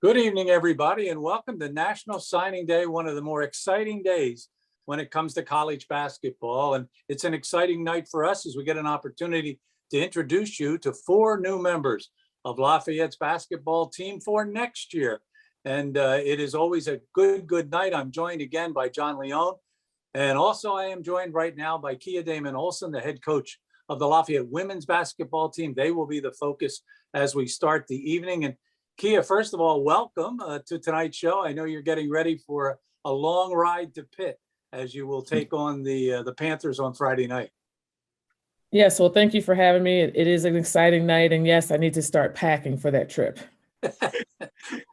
Good evening, everybody, and welcome to National Signing Day, one of the more exciting days when it comes to college basketball. And it's an exciting night for us as we get an opportunity to introduce you to four new members of Lafayette's basketball team for next year. And it is always a good night. I'm joined again by John Leone. And also I am joined right now by Kia Damon-Olson, the head coach of the Lafayette women's basketball team. They will be the focus as we start the evening. And Kia, first of all, welcome to tonight's show. I know you're getting ready for a long ride to Pitt as you will take on the Panthers on Friday night. Yes, well, thank you for having me. It is an exciting night, and yes, I need to start packing for that trip.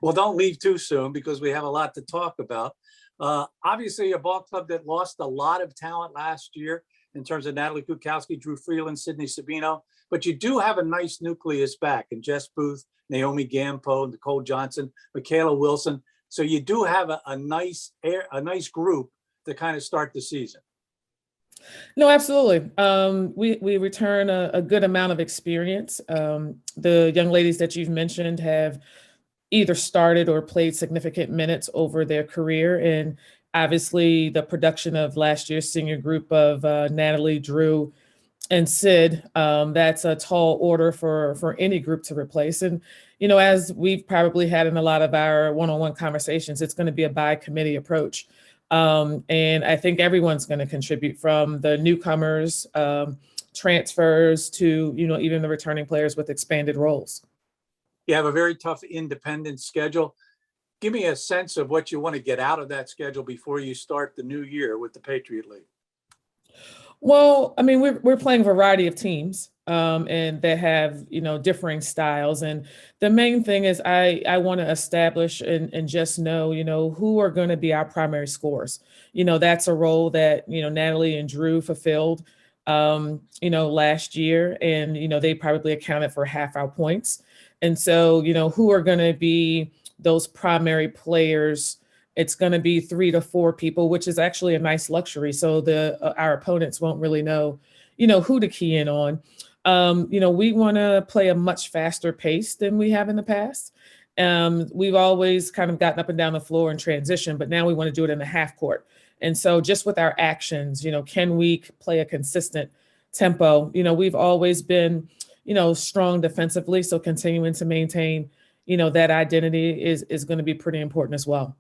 Well, don't leave too soon because we have a lot to talk about. Obviously, a ball club that lost a lot of talent last year in terms of Natalie Kukowski, Drew Freeland, Sydney Sabino, but you do have a nice nucleus back in Jess Booth, Naomi Gampo, Nicole Johnson, Michaela Wilson. So you do have a nice group to kind of start the season. No, absolutely. We return a good amount of experience. The young ladies that you've mentioned have either started or played significant minutes over their career. And obviously the production of last year's senior group of Natalie, Drew, and Sid, that's a tall order for any group to replace. And, you know, as we've probably had in a lot of our one-on-one conversations, it's going to be a by committee approach. And I think everyone's going to contribute, from the newcomers, transfers to, you know, even the returning players with expanded roles. You have a very tough independent schedule. Give me a sense of what you want to get out of that schedule before you start the new year with the Patriot League. Well, I mean, we're playing a variety of teams, and that have, you know, differing styles. And the main thing is I want to establish and just know, you know, who are going to be our primary scorers. You know, that's a role that, you know, Natalie and Drew fulfilled, you know, last year. And, you know, they probably accounted for half our points. And so, you know, who are going to be those primary players? It's going to be 3 to 4 people, which is actually a nice luxury. So our opponents won't really know, you know, who to key in on. You know, we want to play a much faster pace than we have in the past. We've always kind of gotten up and down the floor in transition, but now we want to do it in the half court. And so just with our actions, you know, can we play a consistent tempo? You know, we've always been, you know, strong defensively. So continuing to maintain, you know, that identity is going to be pretty important as well.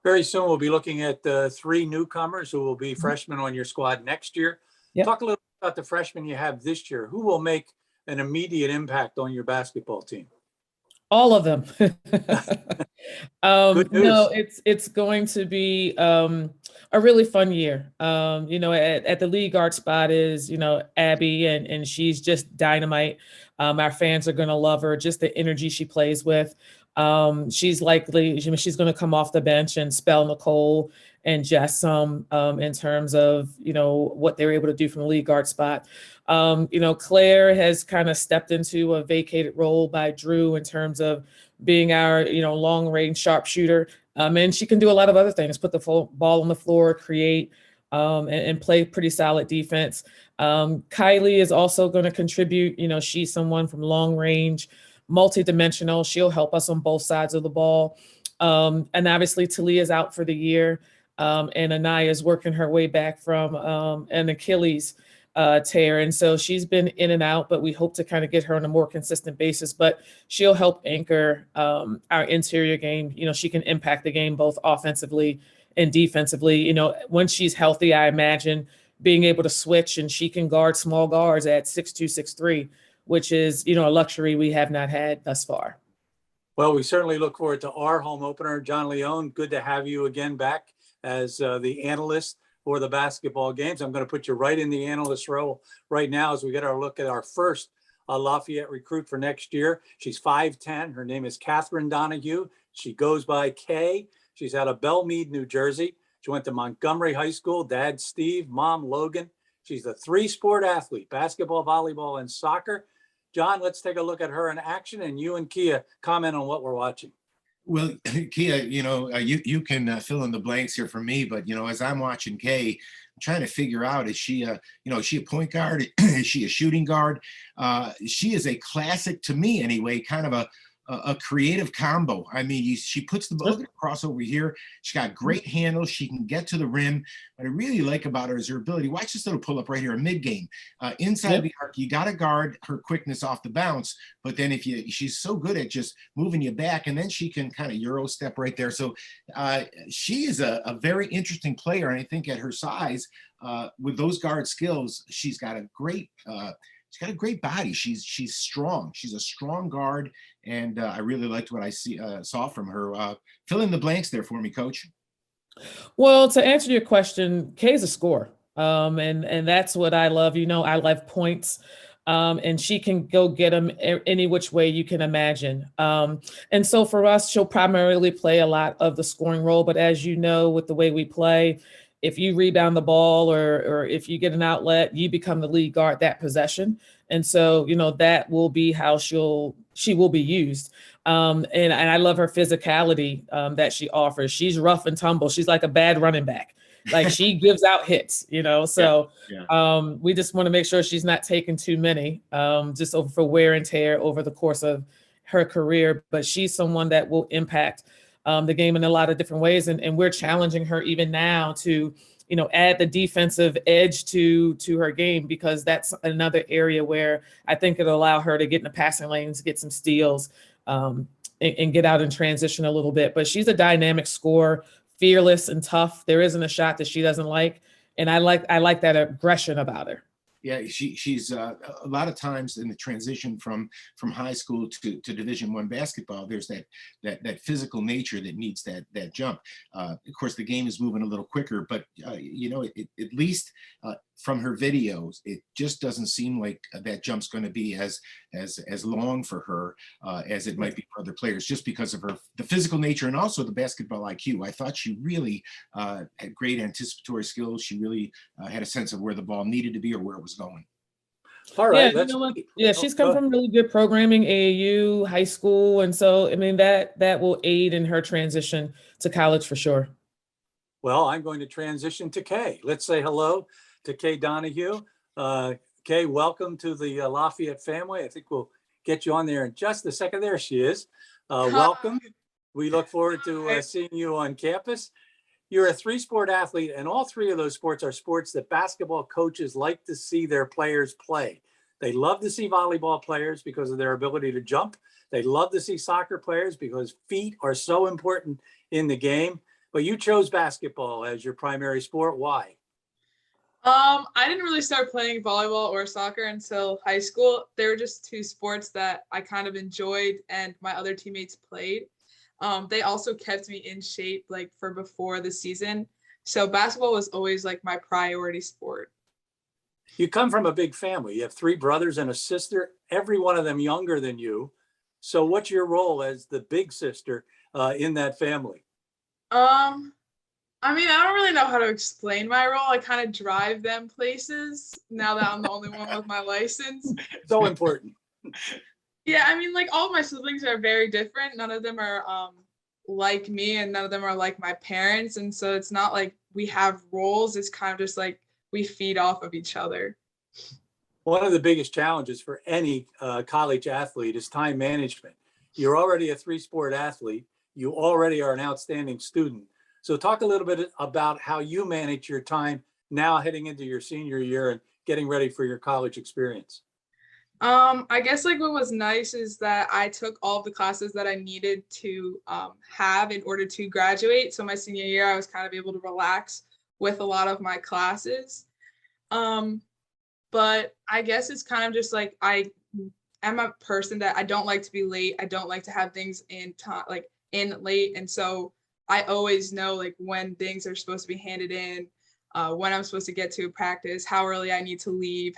Very soon, we'll be looking at 3 newcomers who will be freshmen on your squad next year. Yep. Talk a little bit about the freshmen you have this year. Who will make an immediate impact on your basketball team? All of them. Good news. No, it's going to be a really fun year. You know, at the lead guard spot is, you know, Abby, and she's just dynamite. Our fans are going to love her, just the energy she plays with. She's likely, she's going to come off the bench and spell Nicole and Jess some in terms of, you know, what they were able to do from the lead guard spot. You know, Claire has kind of stepped into a vacated role by Drew in terms of being our, you know, long range sharpshooter. And she can do a lot of other things, put the ball on the floor, create, and play pretty solid defense. Kylie is also going to contribute. You know, she's someone from long range, multi-dimensional. She'll help us on both sides of the ball. And obviously Talia's out for the year. And Anaya is working her way back from an Achilles tear. And so she's been in and out, but we hope to kind of get her on a more consistent basis. But she'll help anchor our interior game. You know, she can impact the game both offensively and defensively. You know, when she's healthy, I imagine being able to switch, and she can guard small guards at 6'2", 6'3", which is, you know, a luxury we have not had thus far. Well, we certainly look forward to our home opener. John Leone, good to have you again back as the analyst for the basketball games. I'm going to put you right in the analyst role right now as we get our look at our first Lafayette recruit for next year. She's 5'10". Her name is Catherine Donahue. She goes by Kay. She's out of Belmead, New Jersey. She went to Montgomery High School. Dad, Steve, mom, Logan. She's a 3-sport athlete, basketball, volleyball, and soccer. John, let's take a look at her in action, and you and Kia comment on what we're watching. Well, Kia, you know, you can fill in the blanks here for me, but, you know, as I'm watching Kay, I'm trying to figure out, is she is she a point guard? Is she a shooting guard? She is a classic, to me anyway, kind of a creative combo. I mean, she puts the ball across over here. She's got great handles. She can get to the rim. What I really like about her is her ability. Watch this little pull up right here, a mid game. Inside the arc, you got to guard her quickness off the bounce. But then she's so good at just moving you back, and then she can kind of Euro step right there. So she is a very interesting player. And I think at her size, with those guard skills, she's got a great body. She's strong. She's a strong guard, and I really liked what I saw from her. Fill in the blanks there for me, Coach. Well, to answer your question, Kay's a scorer, and that's what I love. You know, I love points, and she can go get them any which way you can imagine. And so for us, she'll primarily play a lot of the scoring role. But as you know, with the way we play, if you rebound the ball or if you get an outlet, you become the lead guard that possession. And so, you know, that will be how she will be used. And I love her physicality that she offers. She's rough and tumble. She's like a bad running back. Like she gives out hits, you know, so we just want to make sure she's not taking too many just for wear and tear over the course of her career. But she's someone that will impact the game in a lot of different ways. And we're challenging her even now to, you know, add the defensive edge to her game, because that's another area where I think it'll allow her to get in the passing lanes, get some steals, and get out in transition a little bit. But she's a dynamic scorer, fearless and tough. There isn't a shot that she doesn't like. And I like that aggression about her. Yeah, she's a lot of times in the transition from high school to Division I basketball, there's that physical nature that needs that jump. Of course, the game is moving a little quicker, but you know, at least from her videos, it just doesn't seem like that jump's going to be as long for her as it might be for other players, just because of the physical nature and also the basketball IQ. I thought she really had great anticipatory skills. She really had a sense of where the ball needed to be or where it was going. All right. Yeah, you know what? Yeah, she's come from really good programming, AAU, high school. And so, I mean, that will aid in her transition to college for sure. Well, I'm going to transition to Kay. Let's say hello to Kay Donahue. Kay, welcome to the Lafayette family. I think we'll get you on there in just a second. There she is. Welcome. We look forward to seeing you on campus. You're a three-sport athlete, and all three of those sports are sports that basketball coaches like to see their players play. They love to see volleyball players because of their ability to jump. They love to see soccer players because feet are so important in the game. But you chose basketball as your primary sport. Why? I didn't really start playing volleyball or soccer until high school. They were just two sports that I kind of enjoyed and my other teammates played. They also kept me in shape like for before the season. So basketball was always like my priority sport. You come from a big family. You have three brothers and a sister, every one of them younger than you. So what's your role as the big sister in that family? I mean, I don't really know how to explain my role. I kind of drive them places now that I'm the only one with my license. So important. Yeah, I mean, like all of my siblings are very different. None of them are like me, and none of them are like my parents. And so it's not like we have roles. It's kind of just like we feed off of each other. One of the biggest challenges for any college athlete is time management. You're already a three-sport athlete. You already are an outstanding student. So talk a little bit about how you manage your time now heading into your senior year and getting ready for your college experience. I guess like what was nice is that I took all of the classes that I needed to have in order to graduate. So my senior year, I was kind of able to relax with a lot of my classes. But I guess it's kind of just like I am a person that I don't like to be late. I don't like to have things in time, like in late. And so I always know like when things are supposed to be handed in, when I'm supposed to get to practice, how early I need to leave,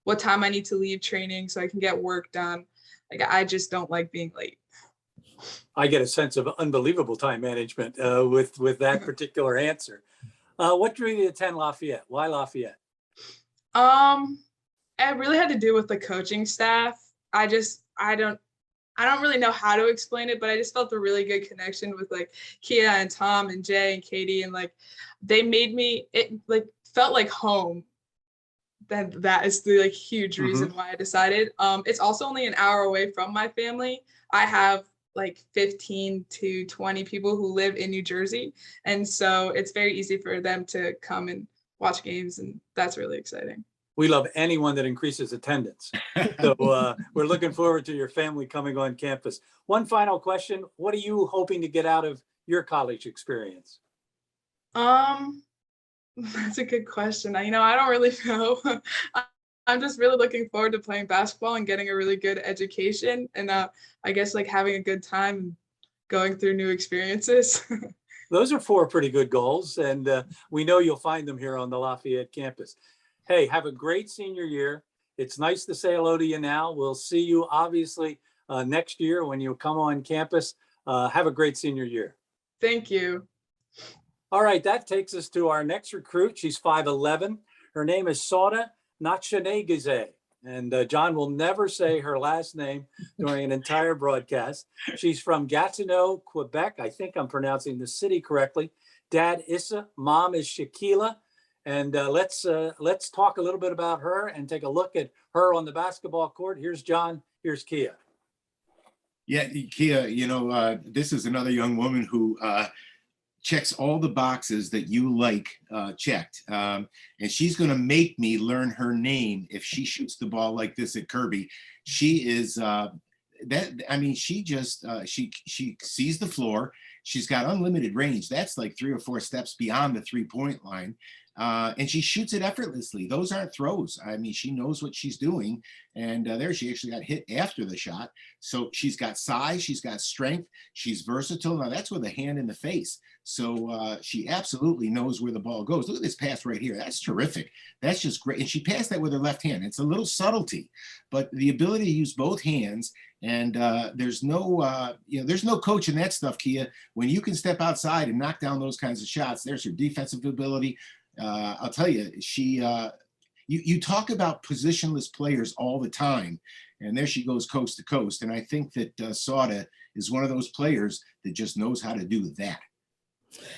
what time I need to leave training so I can get work done. Like I just don't like being late. I get a sense of unbelievable time management with that particular answer. What drew you to attend Lafayette? Why Lafayette? It really had to do with the coaching staff. I don't really know how to explain it, but I just felt a really good connection with like Kia and Tom and Jay and Katie, and like they made me, it like felt like home. that is the like huge reason why I decided. It's also only an hour away from my family. I have like 15 to 20 people who live in New Jersey, and so it's very easy for them to come and watch games, and that's really exciting. We love anyone that increases attendance. So we're looking forward to your family coming on campus. One final question. What are you hoping to get out of your college experience? That's a good question. I don't really know. I'm just really looking forward to playing basketball and getting a really good education, and I guess like having a good time and going through new experiences. Those are 4 pretty good goals, and we know you'll find them here on the Lafayette campus. Hey, have a great senior year. It's nice to say hello to you now. We'll see you obviously next year when you come on campus. Have a great senior year. Thank you. All right, that takes us to our next recruit. She's 5'11". Her name is Sauda Nachanegeze. And John will never say her last name during an entire broadcast. She's from Gatineau, Quebec. I think I'm pronouncing the city correctly. Dad, Issa. Mom is Shakila. And let's talk a little bit about her and take a look at her on the basketball court. Here's John. Here's Kia. Yeah, Kia, this is another young woman who checks all the boxes that you checked. And she's going to make me learn her name if she shoots the ball like this at Kirby. She is she sees the floor. She's got unlimited range. That's like 3 or 4 steps beyond the 3-point line. And she shoots it effortlessly. Those aren't throws. I mean, she knows what she's doing. And there she actually got hit after the shot. So she's got size, she's got strength, she's versatile. Now that's with a hand in the face. So she absolutely knows where the ball goes. Look at this pass right here. That's terrific. That's just great. And she passed that with her left hand. It's a little subtlety, but the ability to use both hands. And there's no coach in that stuff, Kia. When you can step outside and knock down those kinds of shots, there's her defensive ability. I'll tell you, you talk about positionless players all the time, and there she goes coast to coast. And I think that Sauda is one of those players that just knows how to do that.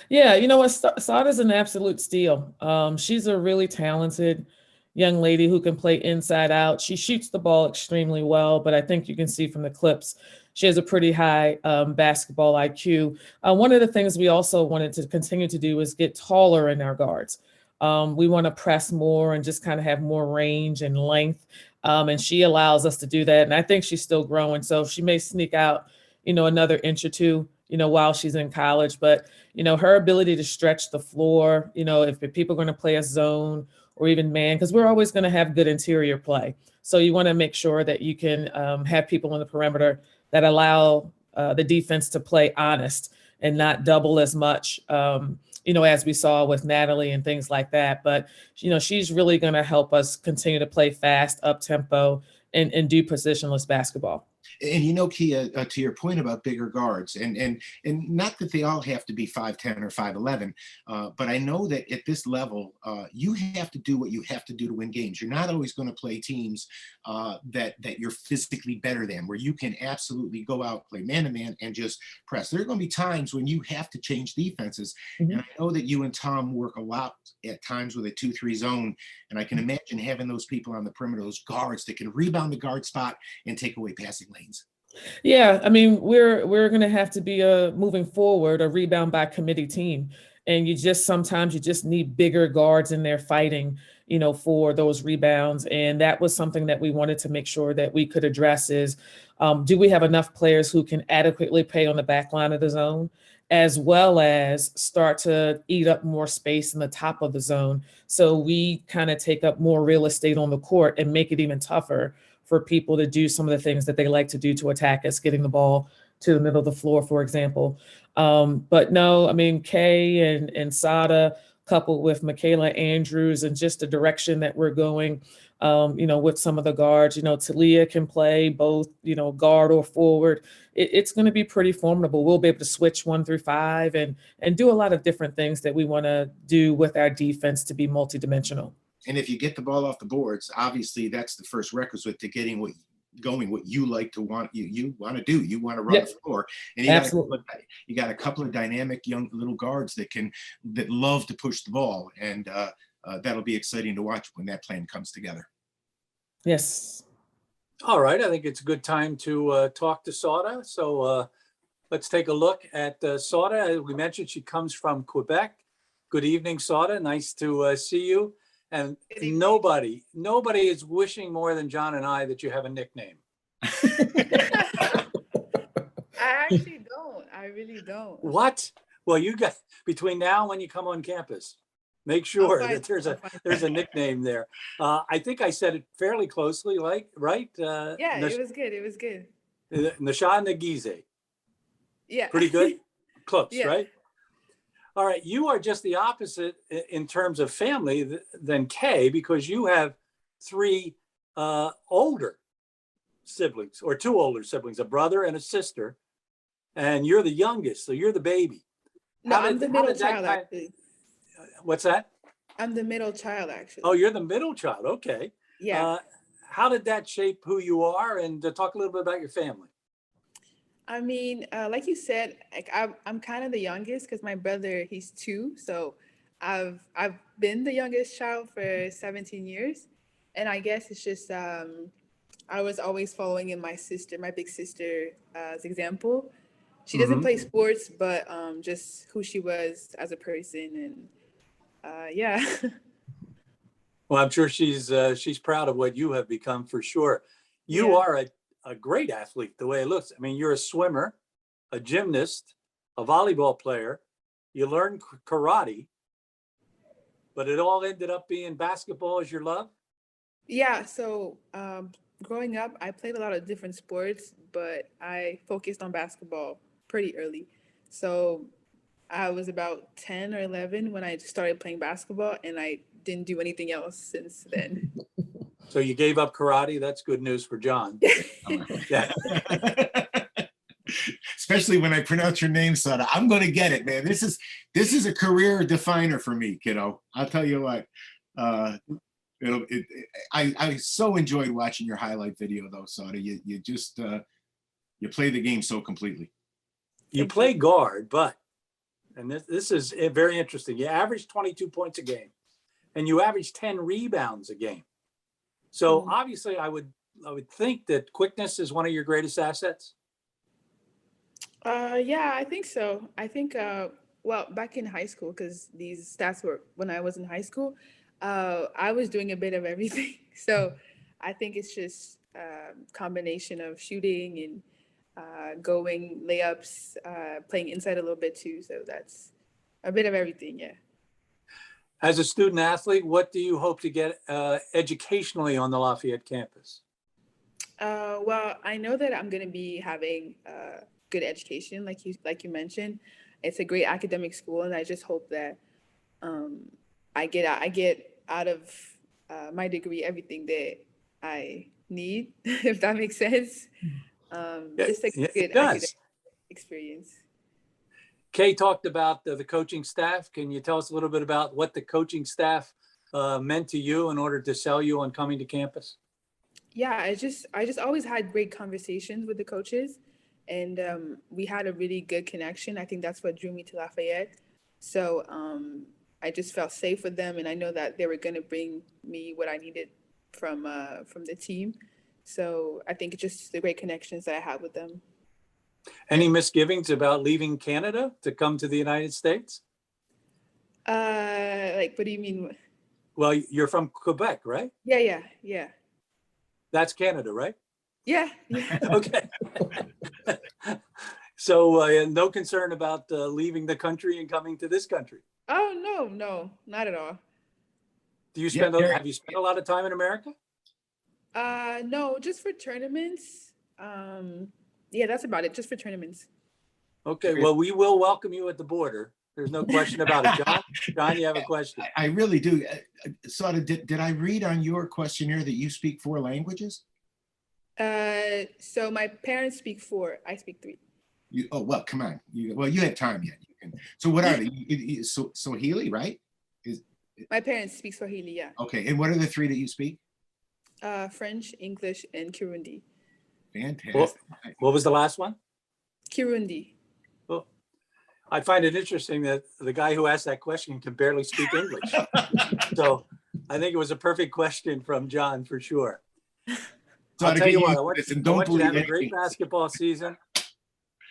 Yeah, you know what? Sauda's an absolute steal. She's a really talented young lady who can play inside out. She shoots the ball extremely well, but I think you can see from the clips, she has a pretty high basketball IQ. One of the things we also wanted to continue to do is get taller in our guards. We want to press more and just kind of have more range and length. And she allows us to do that. And I think she's still growing. So she may sneak out, another inch or two, while she's in college. But, her ability to stretch the floor, if people are going to play a zone or even man, because we're always going to have good interior play. So you want to make sure that you can have people on the perimeter that allow the defense to play honest and not double as much, as we saw with Natalie and things like that. But, she's really going to help us continue to play fast, up tempo, and do positionless basketball. And Kia, to your point about bigger guards, and not that they all have to be 5'10" or 5'11", but I know that at this level, you have to do what you have to do to win games. You're not always going to play teams that you're physically better than, where you can absolutely go out, play man-to-man, and just press. There are going to be times when you have to change defenses, and I know that you and Tom work a lot at times with a 2-3 zone, and I can imagine having those people on the perimeter, those guards that can rebound the guard spot and take away passing lanes. Yeah, I mean, we're going to have to be moving forward a rebound by committee team, and sometimes you just need bigger guards in there fighting, for those rebounds. And that was something that we wanted to make sure that we could address is, do we have enough players who can adequately play on the back line of the zone, as well as start to eat up more space in the top of the zone, so we kind of take up more real estate on the court and make it even tougher for people to do some of the things that they like to do to attack us, getting the ball to the middle of the floor, for example. But no, I mean, Kay and Sauda, coupled with Michaela Andrews, and just the direction that we're going, with some of the guards, Talia can play both, guard or forward. It's going to be pretty formidable. We'll be able to switch 1 through 5 and do a lot of different things that we want to do with our defense to be multidimensional. And if you get the ball off the boards, obviously that's the first requisite to getting what you like to want you want to do. You want to run the floor, and you got a couple of dynamic young little guards that love to push the ball. And that'll be exciting to watch when that plan comes together. Yes. All right, I think it's a good time to talk to Sauda. So let's take a look at Sauda. As we mentioned, she comes from Quebec. Good evening, Sauda. Nice to see you. And nobody is wishing more than John and I that you have a nickname. I actually don't. I really don't. What? Well, you got between now and when you come on campus, make sure that there's a nickname there. I think I said it fairly closely, like right? Yeah, it was good. It was good. Nasha Nagize. Yeah. Pretty good. Close, Yeah. right? All right. You are just the opposite in terms of family than Kay, because you have three older siblings, or two older siblings, a brother and a sister, and you're the youngest, so you're the baby. No, I'm the middle child, actually. What's that? I'm the middle child, actually. Oh, you're the middle child. Okay. Yeah. How did that shape who you are? And talk a little bit about your family. I mean, like you said, like I'm kind of the youngest because my brother, he's 2. So I've been the youngest child for 17 years. And I guess it's just I was always following in my big sister's example. She doesn't play sports, but just who she was as a person, and yeah. Well, I'm sure she's proud of what you have become, for sure. You are a great athlete, the way it looks. I mean, you're a swimmer, a gymnast, a volleyball player. You learned karate, but it all ended up being basketball as your love. Yeah. So growing up, I played a lot of different sports, but I focused on basketball pretty early. So I was about 10 or 11 when I started playing basketball, and I didn't do anything else since then. So you gave up karate. That's good news for John. Yeah. Especially when I pronounce your name, Sauda. I'm going to get it, man. This is a career definer for me, kiddo. I'll tell you what. I so enjoyed watching your highlight video, though, Sauda. You just you play the game so completely. You play guard, but, and this is very interesting. You average 22 points a game, and you average 10 rebounds a game. So obviously, I would think that quickness is one of your greatest assets. Yeah, I think so. I think well, back in high school, because these stats were when I was in high school, I was doing a bit of everything. So I think it's just a combination of shooting and going layups, playing inside a little bit too. So that's a bit of everything. Yeah. As a student athlete, what do you hope to get educationally on the Lafayette campus? Well, I know that I'm going to be having good education, like you mentioned. It's a great academic school, and I just hope that I get out of my degree everything that I need, if that makes sense. Just a good academic experience. Kay talked about the coaching staff. Can you tell us a little bit about what the coaching staff meant to you in order to sell you on coming to campus? Yeah, I just always had great conversations with the coaches, and we had a really good connection. I think that's what drew me to Lafayette. So I just felt safe with them, and I know that they were going to bring me what I needed from the team. So I think it's just the great connections that I have with them. Any misgivings about leaving Canada to come to the United States? Like, what do you mean? Well, you're from Quebec, right? Yeah. That's Canada, right? Yeah. Okay. So no concern about leaving the country and coming to this country? Oh, no, not at all. Do you have you spent a lot of time in America? No, just for tournaments. Yeah, that's about it. Just for tournaments. Okay. Well, we will welcome you at the border. There's no question about it. John, you have a question? I really do. Sauda, did I read on your questionnaire that you speak 4 languages? So my parents speak 4. I speak 3. Oh, well, come on. You have time yet. You can. So what are they? Swahili, right? My parents speak Swahili, yeah. Okay. And what are the 3 that you speak? French, English, and Kirundi. Fantastic. What was the last one? Kirundi. Well, I find it interesting that the guy who asked that question can barely speak English. So I think it was a perfect question from John for sure. I'll tell you what, I want you to have a great basketball season.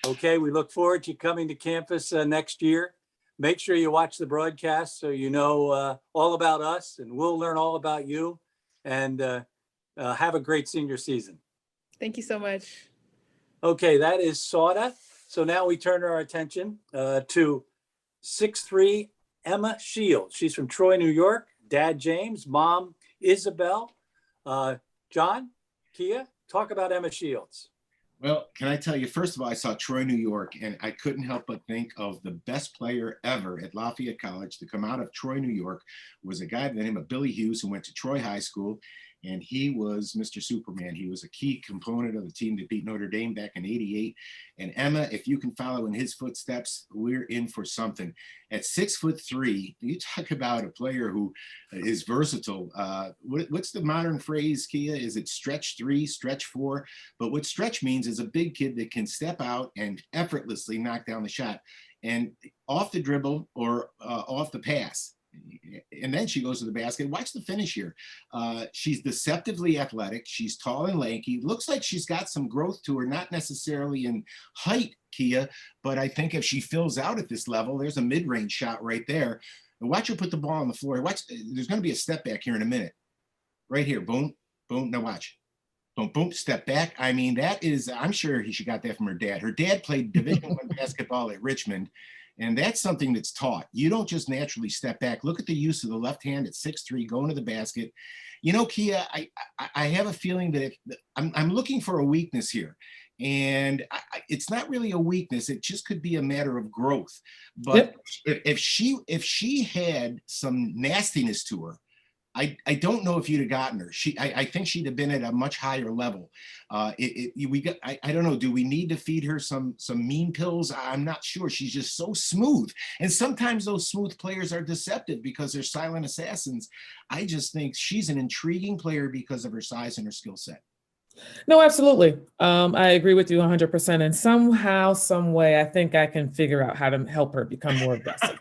Okay, we look forward to you coming to campus next year. Make sure you watch the broadcast so you know all about us, and we'll learn all about you. And have a great senior season. Thank you so much. Okay, that is Sauda. So now we turn our attention to 6'3" Emma Shields. She's from Troy, New York. Dad, James, mom, Isabel. John, Kia, talk about Emma Shields. Well, can I tell you, first of all, I saw Troy, New York, and I couldn't help but think of the best player ever at Lafayette College to come out of Troy, New York was a guy by the name of Billy Hughes, who went to Troy High School, and he was Mr. Superman. He was a key component of the team that beat Notre Dame back in '88. And Emma, if you can follow in his footsteps, we're in for something. At 6'3", you talk about a player who is versatile. What's the modern phrase, Kia? Is it stretch 3, stretch 4? But what stretch means is a big kid that can step out and effortlessly knock down the shot, and off the dribble or off the pass. And then she goes to the basket. Watch the finish here. She's deceptively athletic. She's tall and lanky. Looks like she's got some growth to her, not necessarily in height, Kia, but I think if she fills out at this level, there's a mid-range shot right there. And watch her put the ball on the floor. Watch, there's going to be a step back here in a minute. Right here, boom, boom. Now watch. Boom, boom, step back. I mean, that is, I'm sure she got that from her dad. Her dad played Division I basketball at Richmond. And that's something that's taught. You don't just naturally step back. Look at the use of the left hand at 6'3", going to the basket. You know, Kia, I have a feeling that I'm looking for a weakness here. And it's not really a weakness. It just could be a matter of growth. But if she had some nastiness to her, I don't know if you'd have gotten her. I think she'd have been at a much higher level. I don't know. Do we need to feed her some mean pills? I'm not sure. She's just so smooth. And sometimes those smooth players are deceptive because they're silent assassins. I just think she's an intriguing player because of her size and her skill set. No, absolutely. I agree with you 100%. And somehow, some way, I think I can figure out how to help her become more aggressive.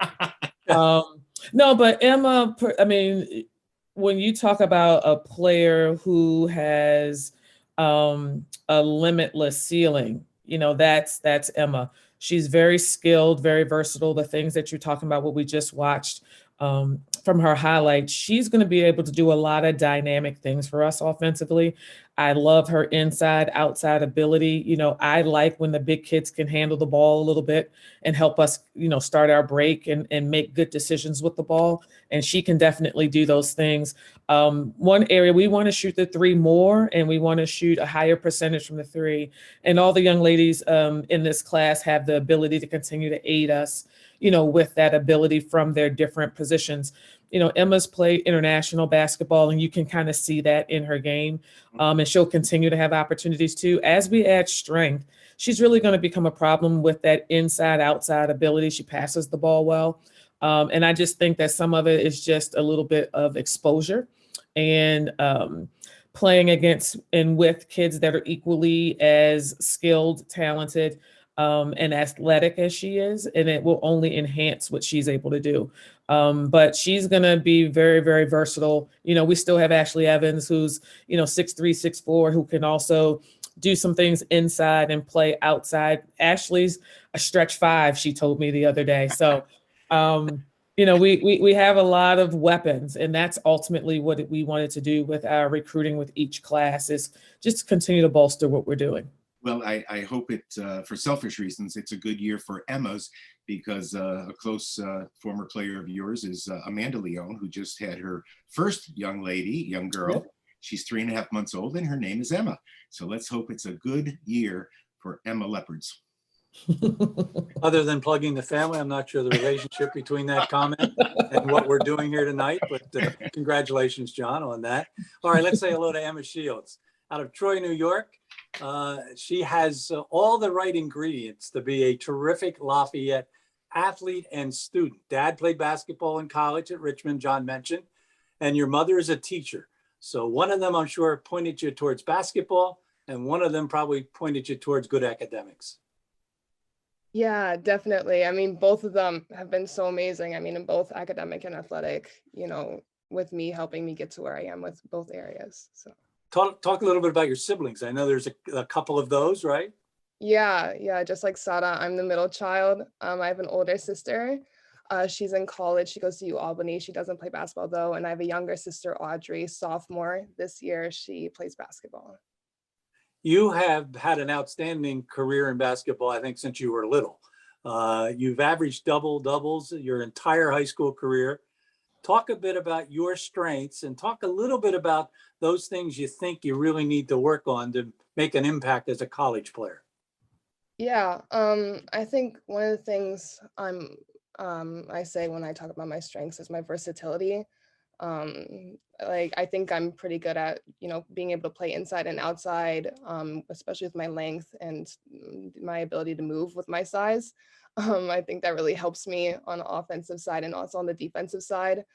No, but Emma, I mean, when you talk about a player who has a limitless ceiling, you know, that's Emma. She's very skilled, very versatile. The things that you're talking about, what we just watched from her highlights, she's going to be able to do a lot of dynamic things for us offensively. I love her inside, outside ability. You know, I like when the big kids can handle the ball a little bit and help us, you know, start our break and make good decisions with the ball. And she can definitely do those things. One area, we want to shoot the 3 more, and we want to shoot a higher percentage from the 3. And all the young ladies in this class have the ability to continue to aid us, you know, with that ability from their different positions. You know, Emma's played international basketball, and you can kind of see that in her game. And she'll continue to have opportunities too. As we add strength, she's really going to become a problem with that inside outside ability. She passes the ball well. And I just think that some of it is just a little bit of exposure and playing against and with kids that are equally as skilled, talented, and athletic as she is, and it will only enhance what she's able to do. But she's going to be very, very versatile. You know, we still have Ashley Evans, who's, you know, 6'3", 6'4", who can also do some things inside and play outside. Ashley's a stretch 5, she told me the other day. So, you know, we have a lot of weapons, and that's ultimately what we wanted to do with our recruiting with each class, is just continue to bolster what we're doing. Well, I hope it, for selfish reasons, it's a good year for Emma's, because a close former player of yours is Amanda Leone, who just had her first young girl. Yep. She's 3.5 months old, and her name is Emma. So let's hope it's a good year for Emma Leopards. Other than plugging the family, I'm not sure the relationship between that comment and what we're doing here tonight, but congratulations, John, on that. All right, let's say hello to Emma Shields. Out of Troy, New York. She has all the right ingredients to be a terrific Lafayette athlete and student. Dad played basketball in college at Richmond, John mentioned, and your mother is a teacher. So one of them, I'm sure, pointed you towards basketball, and one of them probably pointed you towards good academics. Yeah, definitely. I mean, both of them have been so amazing. I mean, in both academic and athletic, with me helping me get to where I am with both areas. So Talk a little bit about your siblings. I know there's a couple of those, right? yeah, just like Sada, I'm the middle child. I have an older sister. She's in college. She goes to Albany. She doesn't play basketball though. And I have a younger sister, Audrey, sophomore this year. She plays basketball. You have had an outstanding career in basketball, I think, since you were little. You've averaged doubles your entire high school career. Talk a bit about your strengths and talk a little bit about those things you think you really need to work on to make an impact as a college player. Yeah, I think one of the things I say when I talk about my strengths is my versatility. Like I think I'm pretty good at, being able to play inside and outside, especially with my length and my ability to move with my size. I think that really helps me on the offensive side and also on the defensive side.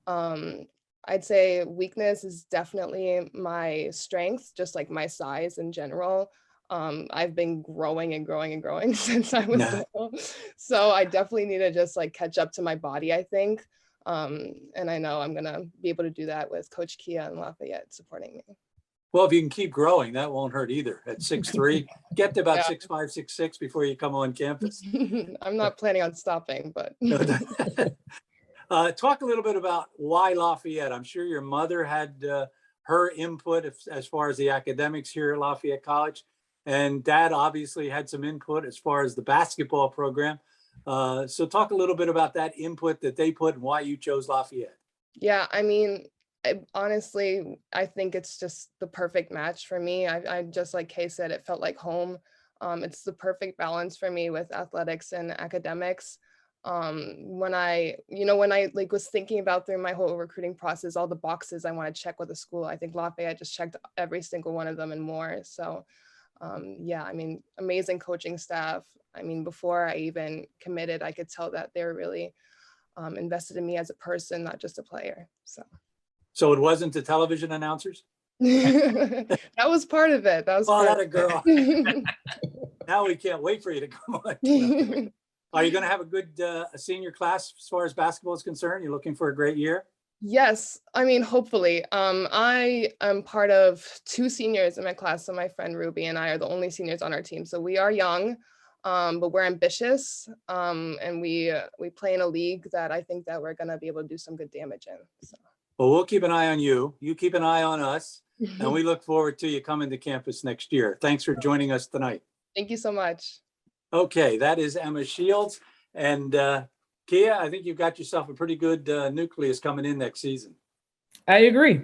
Um, I'd say weakness is definitely my strength, just like my size in general. I've been growing and growing and growing since I was Yeah. little. So I definitely need to just like catch up to my body, I think. And I know I'm gonna be able to do that with Coach Kia and Lafayette supporting me. Well, if you can keep growing, that won't hurt either. At 6'3", get to about Yeah. 6'5", 6'6" before you come on campus. I'm not planning on stopping, but Talk a little bit about why Lafayette. I'm sure your mother had her input as far as the academics here at Lafayette College, and Dad obviously had some input as far as the basketball program. So talk a little bit about that input that they put and why you chose Lafayette. yeah, I mean, honestly, I think it's just the perfect match for me. I just like Kay said, it felt like home. It's the perfect balance for me with athletics and academics. When I like was thinking about through my whole recruiting process, all the boxes I want to check with a school, I think Lafayette just checked every single one of them and more. So yeah, I mean, amazing coaching staff. I mean, before I even committed, I could tell that they're really invested in me as a person, not just a player. So it wasn't the television announcers? That was part of it. That was Oh, part that a girl. Now we can't wait for you to come on. Are you going to have a good senior class as far as basketball is concerned? You're looking for a great year? Yes, I mean, hopefully. I am part of two seniors in my class. So my friend Ruby and I are the only seniors on our team. So we are young, but we're ambitious, and we play in a league that I think that we're going to be able to do some good damage in. So. Well, we'll keep an eye on you. You keep an eye on us. And we look forward to you coming to campus next year. Thanks for joining us tonight. Thank you so much. Okay, that is Emma Shields. And Kia, I think you've got yourself a pretty good nucleus coming in next season. I agree.